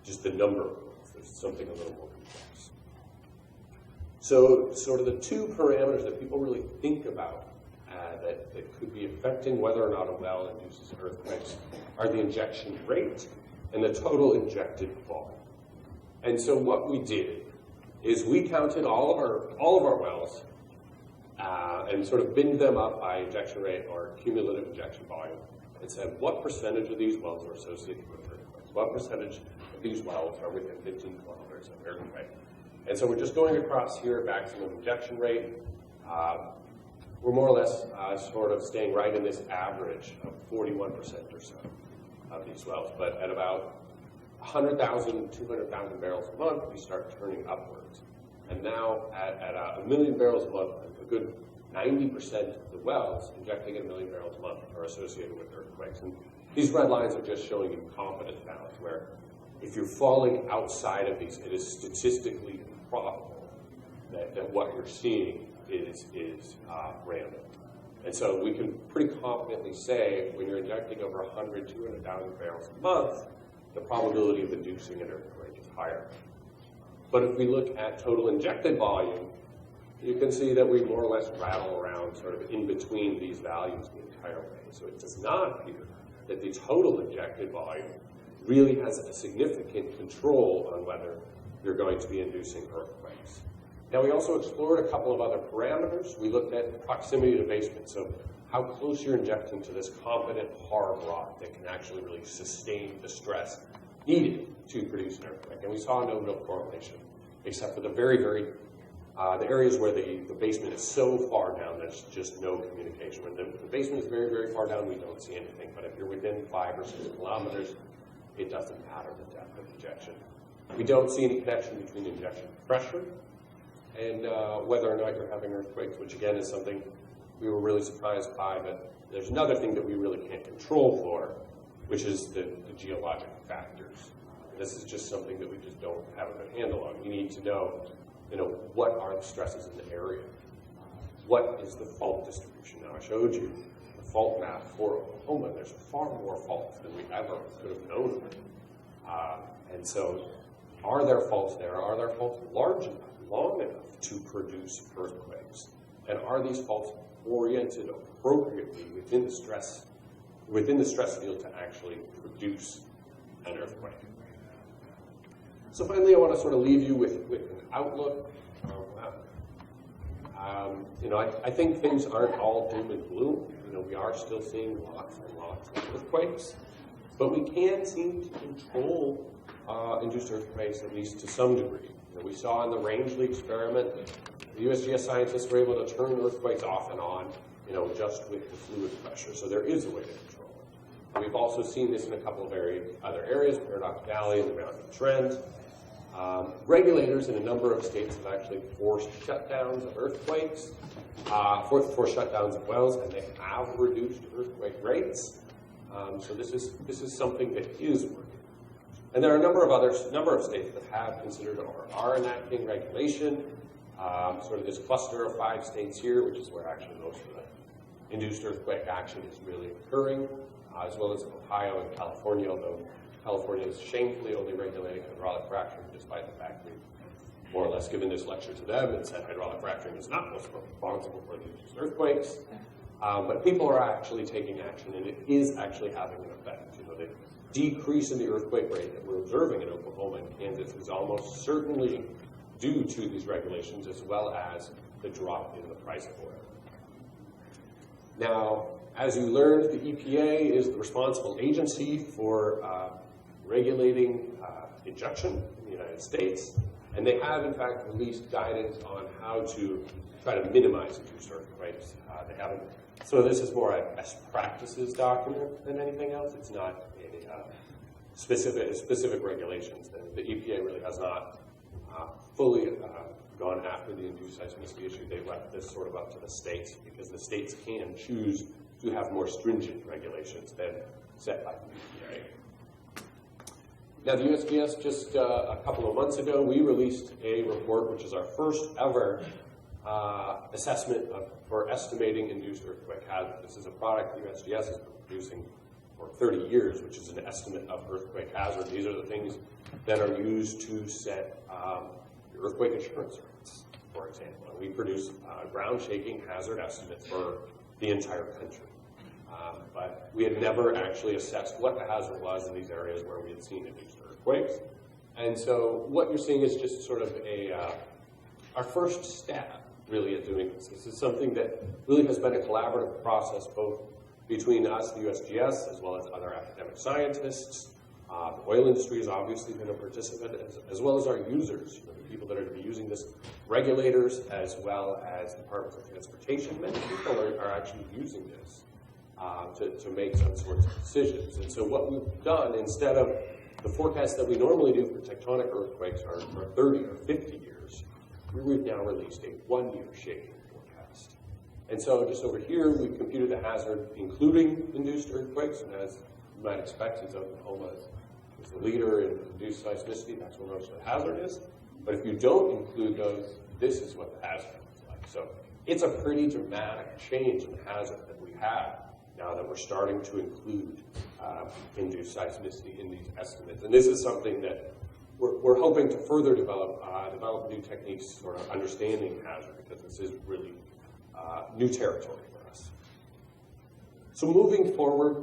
[SPEAKER 1] just the number of wells. There's something a little more complex. So sort of the two parameters that people really think about that could be affecting whether or not a well induces earthquakes are the injection rate and the total injected volume. And so what we did is we counted all of our wells and sort of binned them up by injection rate or cumulative injection volume and said what percentage of these wells are associated with earthquakes? What percentage of these wells are within 15 kilometers of an earthquake? And so we're just going across here at maximum injection rate. We're more or less sort of staying right in this average of 41% or so of these wells. But at about 100,000, 200,000 barrels a month, we start turning upwards. And now at 1 million barrels a month, a good 90% of the wells injecting at 1 million barrels a month are associated with earthquakes. And these red lines are just showing you confidence bounds, where if you're falling outside of these, it is statistically improbable that what you're seeing is random. And so we can pretty confidently say when you're injecting over 100, 200,000 barrels a month, the probability of inducing an earthquake is higher. But if we look at total injected volume, you can see that we more or less rattle around sort of in between these values the entire way. So it does not appear that the total injected volume really has a significant control on whether you're going to be inducing earthquakes. Now, we also explored a couple of other parameters. We looked at proximity to basement, so how close you're injecting to this competent hard rock that can actually really sustain the stress needed to produce an earthquake. And we saw no real correlation, except for the the areas where the basement is so far down, there's just no communication. When the basement is very, very far down, we don't see anything. But if you're within 5 or 6 kilometers, it doesn't matter the depth of injection. We don't see any connection between injection pressure and whether or not you're having earthquakes, which again is something we were really surprised by. But there's another thing that we really can't control for, which is the geologic factors. This is just something that we just don't have a good handle on. We need to know, what are the stresses in the area? What is the fault distribution? Now, I showed you the fault map for Oklahoma. There's far more faults than we ever could have known. And so, are there faults there? Are there faults large enough, long enough to produce earthquakes? And are these faults oriented appropriately within the stress field to actually produce an earthquake? So finally, I want to sort of leave you with an outlook. I think things aren't all doom and gloom. We are still seeing lots and lots of earthquakes, but we can seem to control induced earthquakes, at least to some degree. We saw in the Rangeley experiment that the USGS scientists were able to turn earthquakes off and on, just with the fluid pressure. So there is a way to control it. We've also seen this in a couple of other areas, Paradox Valley and the Mountain Trend. Regulators in a number of states have actually forced shutdowns of earthquakes, forced shutdowns of wells, and they have reduced earthquake rates. So this is something that is working. And there are a number of states that have considered or are enacting regulation. Sort of this cluster of 5 states here, which is where actually most of the induced earthquake action is really occurring, as well as Ohio and California, although California is shamefully only regulating hydraulic fracturing, despite the fact we've more or less given this lecture to them and said hydraulic fracturing is not responsible for the induced earthquakes. But people are actually taking action, and it is actually having an effect. The decrease in the earthquake rate that we're observing in Oklahoma and Kansas is almost certainly due to these regulations, as well as the drop in the price of oil. Now, as you learned, the EPA is the responsible agency for regulating injection in the United States, and they have, in fact, released guidance on how to try to minimize induced earthquakes. So this is more a best practices document than anything else. It's not a specific regulations. The EPA really has not fully gone after the induced seismicity issue. They've left this sort of up to the states, because the states can choose to have more stringent regulations than set by the EPA. Now, the USGS, just a couple of months ago, we released a report, which is our first ever assessment for estimating induced earthquake hazard. This is a product the USGS has been producing for 30 years, which is an estimate of earthquake hazard. These are the things that are used to set earthquake insurance rates, for example. And we produce ground shaking hazard estimates for the entire country. But we had never actually assessed what the hazard was in these areas where we had seen induced earthquakes. And so what you're seeing is just sort of our first stab, really, at doing this. This is something that really has been a collaborative process, both between us, the USGS, as well as other academic scientists. The oil industry has obviously been a participant, as well as our users, the people that are to be using this, regulators, as well as departments of transportation. Many people are actually using this to make some sorts of decisions. And so what we've done, instead of the forecast that we normally do for tectonic earthquakes are for 30 or 50 years, we've now released a 1-year shaking forecast. And so just over here, we've computed the hazard, including induced earthquakes, and as you might expect, since Oklahoma is the leader in induced seismicity, that's where most of the hazard is. But if you don't include those, this is what the hazard looks like. So it's a pretty dramatic change in the hazard that we have now that we're starting to include induced seismicity in these estimates. And this is something that we're hoping to further develop new techniques for understanding hazard, because this is really new territory for us. So moving forward,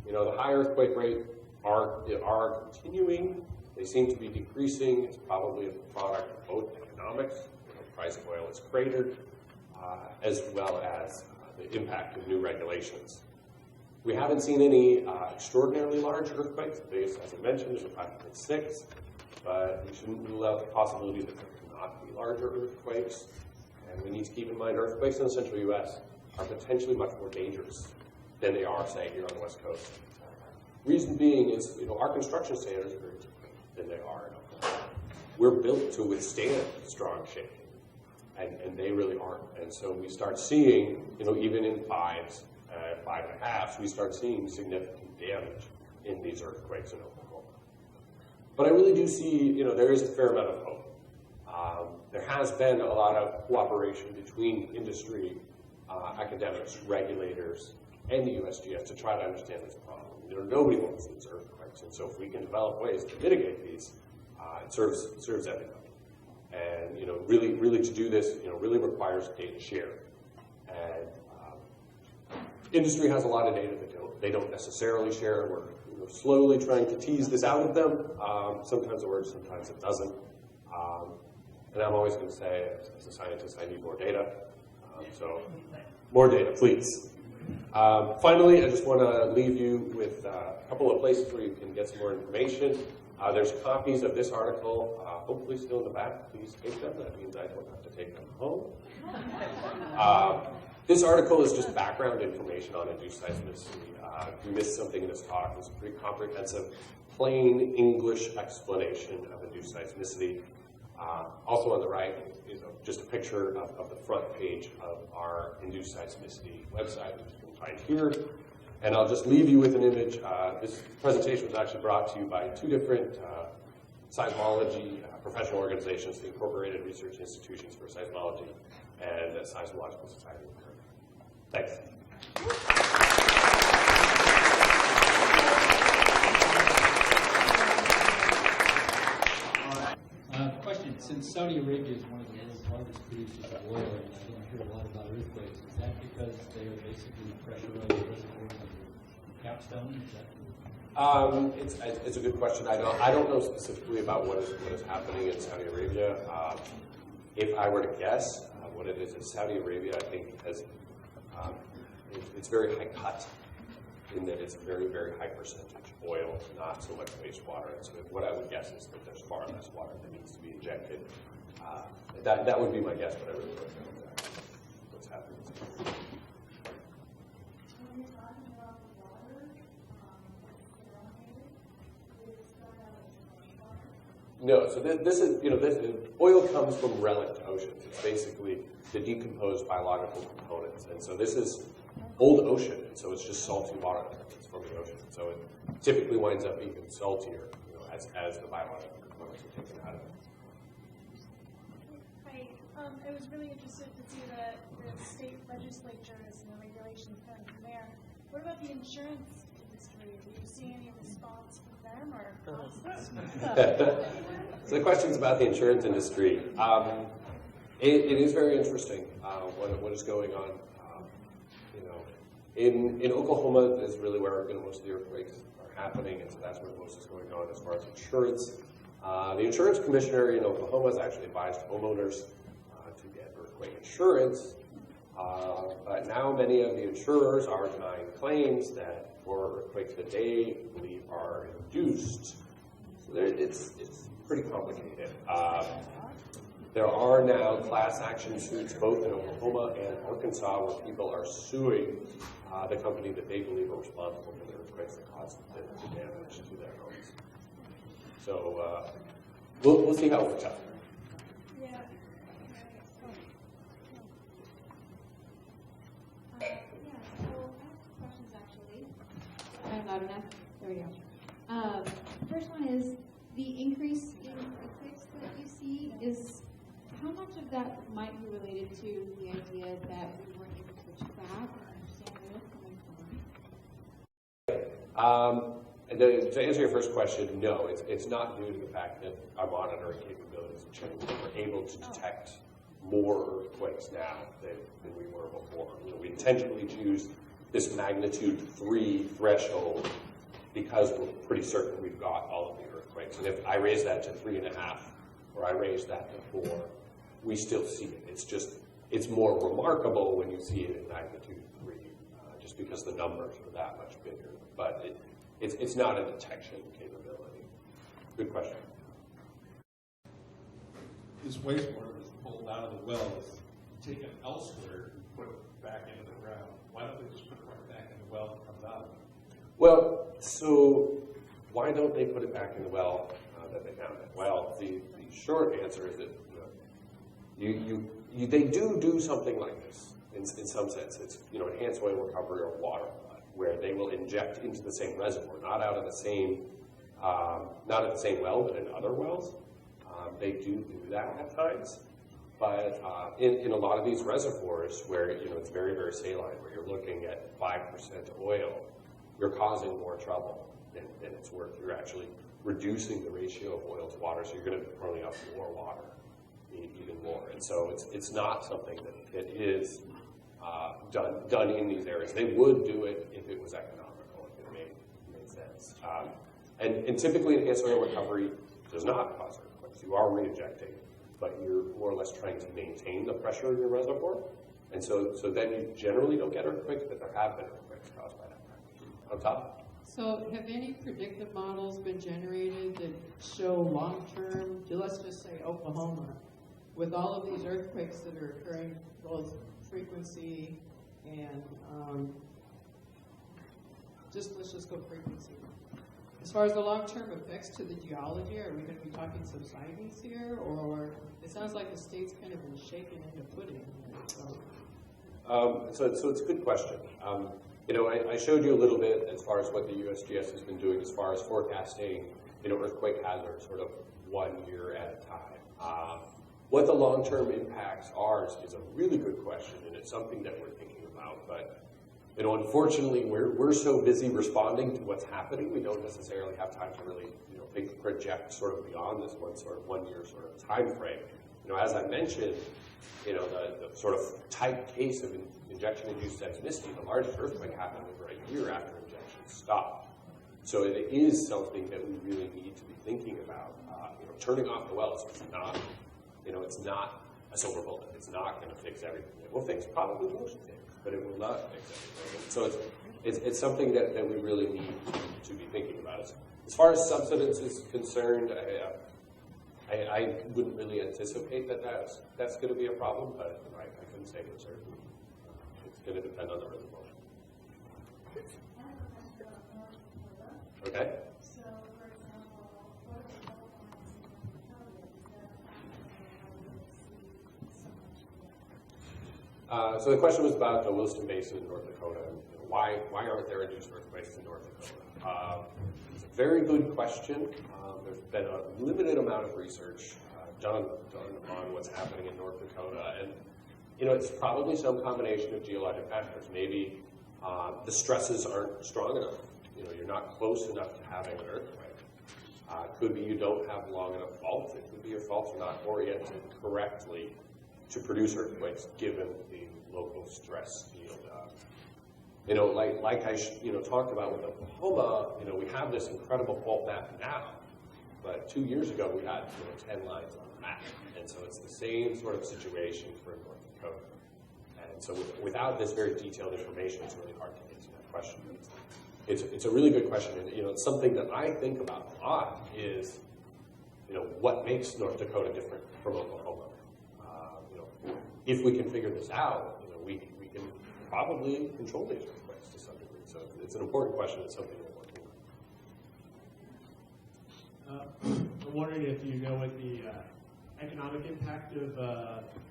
[SPEAKER 1] the high earthquake rate are continuing. They seem to be decreasing. It's probably a product of both economics. The price of oil is cratered, as well as the impact of new regulations. We haven't seen any extraordinarily large earthquakes. The biggest, as I mentioned, is a 5.6, but we shouldn't rule out the possibility that there cannot be larger earthquakes. And we need to keep in mind earthquakes in the central U.S. are potentially much more dangerous than they are, say, here on the West Coast. Reason being is, our construction standards are very different than they are in Oklahoma. We're built to withstand strong shaking, and they really aren't. And so we start seeing, even in 5s, 5.5s, we start seeing significant damage in these earthquakes in Oklahoma. But I really do see, there is a fair amount of hope. There has been a lot of cooperation between industry, academics, regulators, and the USGS to try to understand this problem. Nobody wants these earthquakes, and so if we can develop ways to mitigate these, it serves everybody. And really to do this, really requires data share. And industry has a lot of data that they don't necessarily share. slowly trying to tease this out of them. Sometimes it works, sometimes it doesn't. And I'm always going to say, as a scientist, I need more data. So more data, please. Finally, I just want to leave you with a couple of places where you can get some more information. There's copies of this article, hopefully still in the back. Please take them. That means I don't have to take them home. This article is just background information on induced seismicity. If you missed something in this talk, it's a pretty comprehensive, plain English explanation of induced seismicity. Also on the right is just a picture of the front page of our induced seismicity website, which you can find here. And I'll just leave you with an image. This presentation was actually brought to you by two different seismology professional organizations, the Incorporated Research Institutions for Seismology and the Seismological Society of America. Thanks.
[SPEAKER 2] Question, since Saudi Arabia is one of the world's largest producers of oil, and I don't hear a lot about earthquakes, is that because they are basically pressurized reservoirs under capstone?
[SPEAKER 1] It's a good question. I don't know specifically about what is happening in Saudi Arabia. If I were to guess, what it is in Saudi Arabia, I think has it's very high cut in that it's a very, very high percentage oil, not so much wastewater. And so what I would guess is that there's far less water that needs to be injected. That would be my guess, but I really don't know exactly what's happening. No, so this is, oil comes from relic oceans. It's basically the decomposed biological components. And so this is old ocean, and so it's just salty water that's from the ocean. So it typically winds up even saltier, as the biological components are taken out of it.
[SPEAKER 3] Hi, I was really interested to see the state legislatures and the regulations from there. What about the insurance industry? Do you see any response from them or costs?
[SPEAKER 1] So the question's about the insurance industry. It is very interesting what is going on. In Oklahoma is really where most of the earthquakes are happening, and so that's where most is going on as far as insurance. The insurance commissioner in Oklahoma has actually advised homeowners to get earthquake insurance, but now many of the insurers are denying claims that for earthquakes that they believe are induced. So it's pretty complicated. There are now class action suits both in Oklahoma and Arkansas where people are suing the company that they believe are responsible for the earthquakes that caused the damage to their homes. So we'll see how it works out.
[SPEAKER 3] Yeah.
[SPEAKER 4] So I have questions actually. I'm loud enough. There we go. First one is the increase in earthquakes that you see is how much of that might be related to the idea that we weren't able to track and understand where it's coming from?
[SPEAKER 1] And to answer your first question, no, it's not due to the fact that our monitoring capabilities have changed. We're able to detect more earthquakes now than we were before. We intentionally choose this magnitude 3 threshold because we're pretty certain we've got all of the earthquakes. And if I raise that to 3.5 or I raise that to 4, we still see it. It's more remarkable when you see it in magnitude 3, just because the numbers are that much bigger. But it's not a detection capability. Good question.
[SPEAKER 5] This wastewater is pulled out of the wells, taken elsewhere, and put back into the ground. Why don't they just put it right back in the well that comes out of it?
[SPEAKER 1] Well, so why don't they put it back in the well that they found it? Well, the short answer is that they do something like this in some sense. It's enhanced oil recovery or water flood, where they will inject into the same reservoir, not out of the same not at the same well, but in other wells. They do that at times, but in a lot of these reservoirs where it's very, very saline, where you're looking at 5% oil, you're causing more trouble than it's worth. You're actually reducing the ratio of oil to water, so you're going to be throwing out more water, even more. And so it's not something that is done in these areas. They would do it if it was economical, if it made sense. earthquakes. And typically enhanced oil recovery does not cause earthquakes. You are re-injecting, but you're more or less trying to maintain the pressure in your reservoir. And so then you generally don't get earthquakes, but there have been earthquakes caused by that pressure. On top.
[SPEAKER 6] So have any predictive models been generated that show long-term, let's just say Oklahoma, with all of these earthquakes that are occurring, both frequency and let's just go frequency. As far as the long-term effects to the geology, are we going to be talking subsidence here, or it sounds like the state's kind of been shaken into pudding here,
[SPEAKER 1] So it's a good question. I showed you a little bit as far as what the USGS has been doing as far as forecasting, earthquake hazard sort of 1 year at a time. What the long-term impacts are is a really good question, and it's something that we're thinking about. But unfortunately, we're so busy responding to what's happening, we don't necessarily have time to really project sort of beyond this 1 year sort of time frame. As I mentioned, the sort of type case of injection-induced seismicity, the largest earthquake happened over a year after injection stopped. So it is something that we really need to be thinking about. Turning off the wells is not, it's not a silver bullet. It's not going to fix everything. It will fix probably most things, but it will not fix everything. So it's something that we really need to be thinking about. As far as subsidence is concerned, I wouldn't really anticipate that's going to be a problem, but I couldn't say for certain. It's going to depend on the reservoir. Okay.
[SPEAKER 3] So, for example, what are the gold mines in North Dakota?
[SPEAKER 1] So the question was about the Williston Basin in North Dakota. And why aren't there induced earthquakes in North Dakota? It's a very good question. There's been a limited amount of research done on what's happening in North Dakota, and it's probably some combination of geologic factors. Maybe the stresses aren't strong enough. You're not close enough to having an earthquake. Could be you don't have long enough faults. It could be your faults are not oriented correctly to produce earthquakes given the local stress field. Like I talked about with Oklahoma, we have this incredible fault map now, but 2 years ago we had 10 lines on the map, and so it's the same sort of situation for North Dakota. And so without this very detailed information, it's really hard to answer that question. It's a really good question, and it's something that I think about a lot. Is what makes North Dakota different from Oklahoma? If we can figure this out, we can probably control these earthquakes to some degree. So it's an important question. It's something we're working on.
[SPEAKER 7] I'm wondering if you know what the economic impact of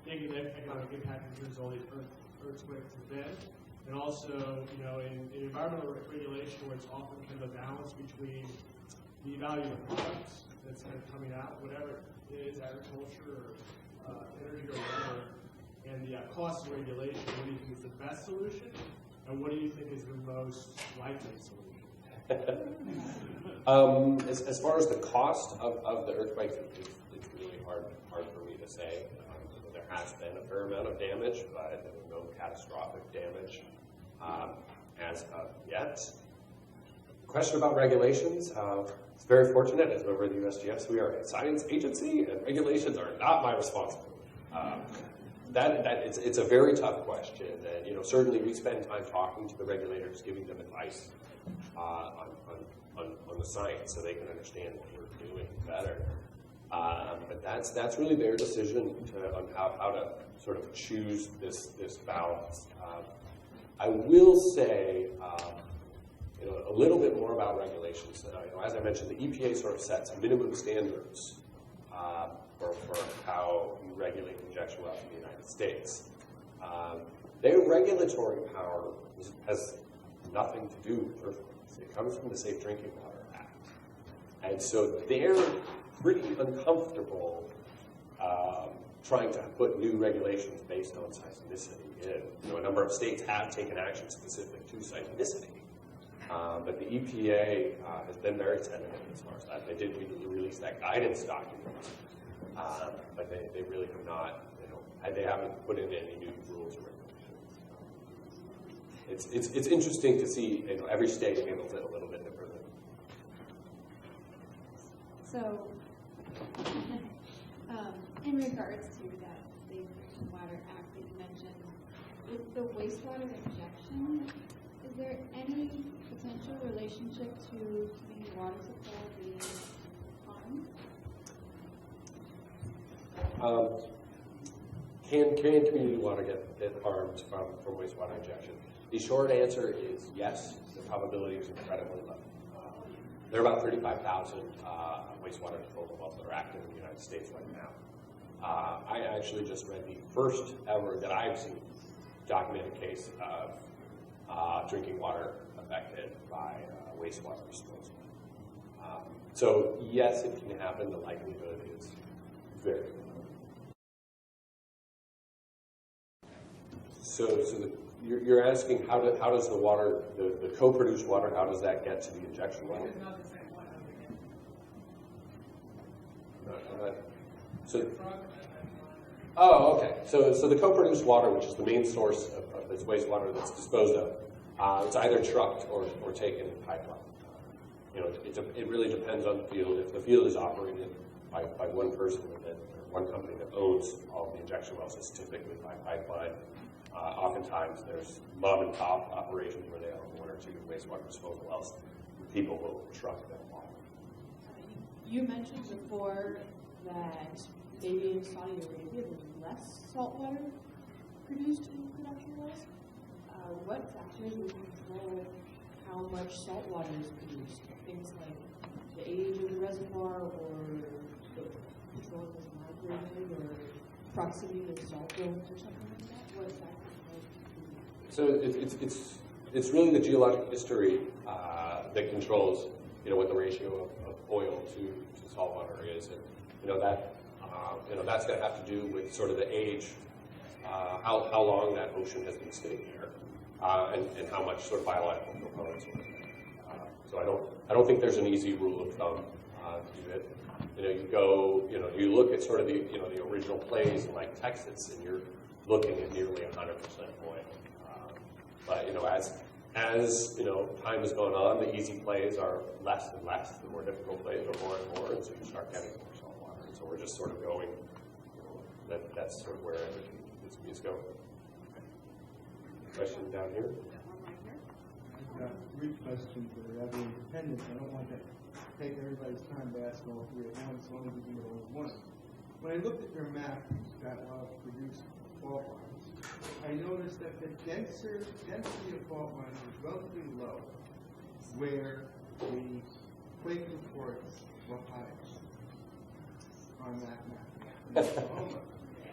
[SPEAKER 7] negative economic impact in terms of all these earthquakes have been, and also in environmental regulation where it's often kind of a balance between the value of the products that's kind of coming out, whatever it is, agriculture or energy or whatever, and the cost of regulation. What do you think is the best solution, and what do you think is the most likely solution?
[SPEAKER 1] As far as the cost of the earthquakes, it's really hard for me to say. There has been a fair amount of damage, but no catastrophic damage as of yet. The question about regulations, it's very fortunate. As a member of the USGS, we are a science agency, and regulations are not my responsibility. It's a very tough question, and certainly we spend time talking to the regulators, giving them advice on the science so they can understand what we're doing better. But that's really their decision on how to sort of choose this balance. I will say a little bit more about regulations. As I mentioned, the EPA sort of sets minimum standards for how you regulate injection wells in the United States. Their regulatory power has nothing to do with earthquakes. It comes from the Safe Drinking Water Act. And so they're pretty uncomfortable trying to put new regulations based on seismicity. A number of states have taken action specific to seismicity. But the EPA has been very tentative as far as that. They did release that guidance document, but they really have not, they haven't put in any new rules or regulations. It's interesting to see, every state handles it a little bit differently.
[SPEAKER 4] So, in regards to that Safe Drinking Water Act that you mentioned, with the wastewater injection, is there any potential relationship to community water supply being harmed?
[SPEAKER 1] Can community water get harmed from wastewater injection? The short answer is yes. The probability is incredibly low. There are about 35,000 wastewater disposal wells that are active in the United States right now. I actually just read the first ever that I've seen documented case of drinking water affected by wastewater disposal. So yes, it can happen. The likelihood is very low. So you're asking how does the water, the co-produced water, how does that get to the injection well? Okay. So the co-produced water, which is the main source of this wastewater that's disposed of, it's either trucked or taken in pipeline. It really depends on the field. If the field is operated by one person or one company that owns all the injection wells, it's typically by pipeline. Oftentimes there's mom and pop operations where they own one or two wastewater disposal wells. People will truck that water.
[SPEAKER 6] You mentioned before that maybe in Saudi Arabia there's less salt water produced in production wells. What factors would control how much salt water is produced? Things like the age of the reservoir or the petroleum is migrated or proximity to salt domes or something like that? What factors?
[SPEAKER 1] So it's really the geologic history that controls what the ratio of oil to salt water is, and that's going to have to do with sort of the age, how long that ocean has been sitting there, and how much sort of biological components are in there. So I don't think there's an easy rule of thumb to it. You look at sort of the original plays in like Texas, and you're looking at nearly 100% oil. But as time has gone on, the easy plays are less and less. The more difficult plays are more and more, and so you start getting more salt water. And so we're just sort of going. That's sort of where everything is going. Question down here.
[SPEAKER 8] I've got 3 questions that are rather independent. I don't want to take everybody's time to ask all 3 at once, so I'm going to do it all at once. When I looked at your map that produced fault lines, I noticed that the density of fault lines is relatively low where the quake reports were highest on that map.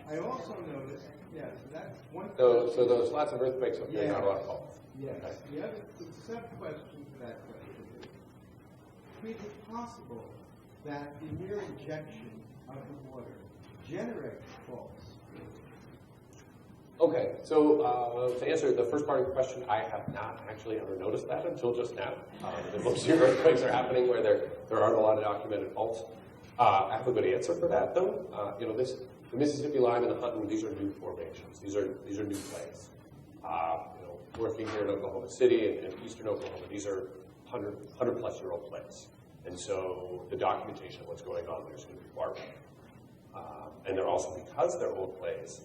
[SPEAKER 8] I also noticed, so that's one question.
[SPEAKER 1] So there's lots of earthquakes up there, not a lot of faults.
[SPEAKER 8] Yes.
[SPEAKER 1] Okay.
[SPEAKER 8] The sub-question to that question is, is it possible that the mere injection of the water generates faults?
[SPEAKER 1] Okay, so to answer the first part of your question, I have not actually ever noticed that until just now. Most of your earthquakes are happening where there aren't a lot of documented faults. I have a good answer for that, though. The Mississippi Lime and the Hutton, these are new formations. These are new plays. Working here in Oklahoma City and eastern Oklahoma, these are 100-plus-year-old plays. And so the documentation of what's going on there is going to be far better. And they're also, because they're old plays,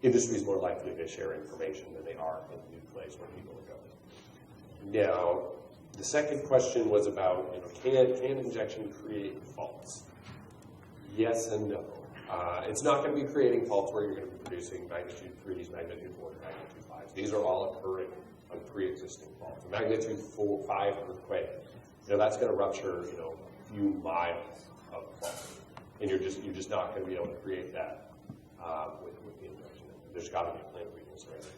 [SPEAKER 1] industry is more likely to share information than they are in the new place where people are going. Now, the second question was about, can injection create faults? Yes and no. It's not going to be creating faults where you're going to be producing magnitude 3s, magnitude 4s, magnitude 5s. These are all occurring on pre-existing faults. A magnitude 5 earthquake, that's going to rupture, a few miles of fault, and you're just not going to be able to create that with the injection. There's got to be a plan of weakness right there.